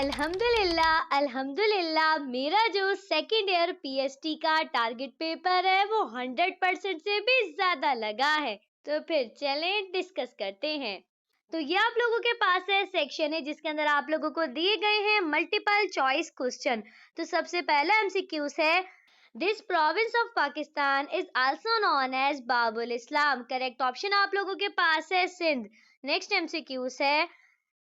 अल्हम्दुलिल्लाह अल्हम्दुलिल्लाह मेरा जो सेकंड ईयर पीएचडी का टारगेट पेपर है वो 100% से भी ज्यादा लगा है। तो फिर चलें डिस्कस करते हैं। तो ये आप लोगों के पास है सेक्शन है जिसके अंदर आप लोगों को दिए गए हैं मल्टीपल चॉइस क्वेश्चन। तो सबसे पहला एमसीक्यूज है, this province of Pakistan is also known as Babul Islam. Correct option आप लोगों के पास है सिंध। नेक्स्ट एमसीक्यूज है,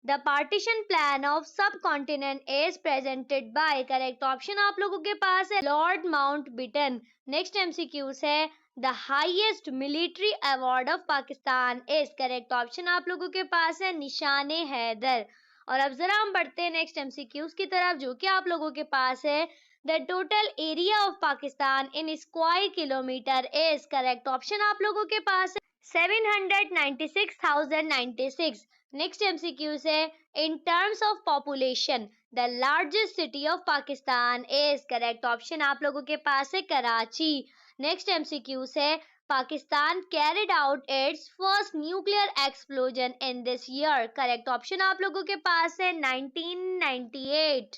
the partition plan of subcontinent is presented by. Correct option आप लोगों के पास है लॉर्ड माउंटबेटन। नेक्स्ट एमसीक्यूज है, the highest military award of Pakistan is. Correct option आप लोगों के पास है निशाने हैदर। और अब जरा हम बढ़ते हैं नेक्स्ट एमसीक्यूज की तरफ जो कि आप लोगों के पास है, the total area of Pakistan in square kilometre is. Correct option आप लोगों के पास है 796,096। नेक्स्ट एमसीक्यू है, in terms of population the largest city of Pakistan is. Correct option आप लोगों के पास है कराची। नेक्स्ट एमसीक्यू है, Pakistan carried out it's first nuclear explosion in this year. Correct option आप लोगों के पास है 1998।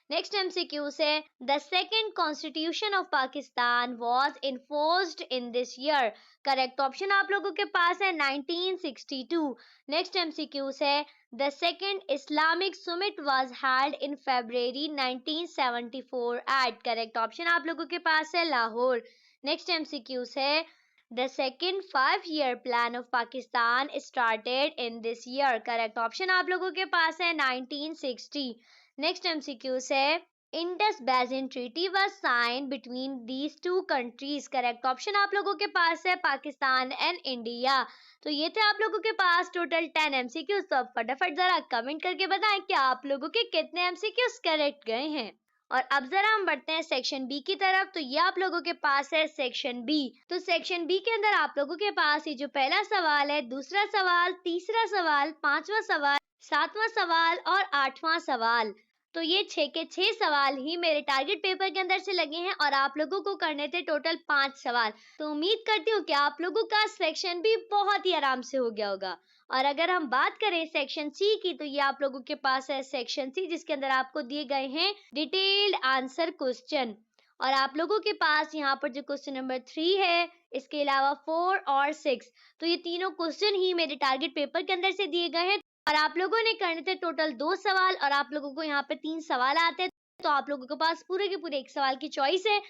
नेक्स्ट एमसीक्यू से, the second constitution of Pakistan was enforced in this year. Correct option आप लोगों के पास है 1962। नेक्स्ट एमसीक्यू है, the second Islamic summit was held in February 1974 at. Correct option आप लोगों के पास है लाहौर। नेक्स्ट एमसीक्यू है, the second 5-year plan of Pakistan started in this year. Correct option आप लोगों के पास है 1960। नेक्स्ट एमसीक्यू है, Indus basin treaty was sign between these two countries. Correct option आप लोगों के पास है पाकिस्तान एंड इंडिया। तो ये थे आप लोगों के पास टोटल 10 एमसीक्यूज। तो अब फटाफट जरा कमेंट करके बताएं कि आप लोगों के कितने एमसीक्यूज करेक्ट गए हैं। और अब जरा हम बढ़ते हैं सेक्शन बी की तरफ। तो ये आप लोगों के पास है सेक्शन बी। तो सेक्शन बी के अंदर आप लोगों के पास ये जो पहला सवाल है, दूसरा सवाल, तीसरा सवाल, पांचवा सवाल, सातवां सवाल और आठवां सवाल, तो ये 6 के 6 सवाल ही मेरे टारगेट पेपर के अंदर से लगे हैं और आप लोगों को करने थे टोटल 5 सवाल। तो उम्मीद करती हूँ कि आप लोगों का सेक्शन भी बहुत ही आराम से हो गया होगा। और अगर हम बात करें सेक्शन सी की, तो ये आप लोगों के पास है सेक्शन सी जिसके अंदर आपको दिए गए हैं डिटेल्ड आंसर क्वेश्चन। और आप लोगों के पास यहाँ पर जो क्वेश्चन नंबर 3 है, इसके अलावा 4 और 6, तो ये तीनों क्वेश्चन ही मेरे टारगेट पेपर के अंदर से दिए गए हैं। और आप लोगों ने करने थे टोटल 2 सवाल और आप लोगों को यहाँ पे 3 सवाल आते हैं। तो आप लोगों के पास पूरे के पूरे 1 सवाल की चॉइस है।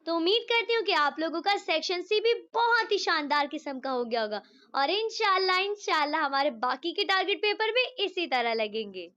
तो उम्मीद करती हूँ कि आप लोगों का सेक्शन सी भी बहुत ही शानदार किस्म का हो गया होगा। और इंशाल्लाह इंशाल्लाह हमारे बाकी के टारगेट पेपर भी इसी तरह लगेंगे।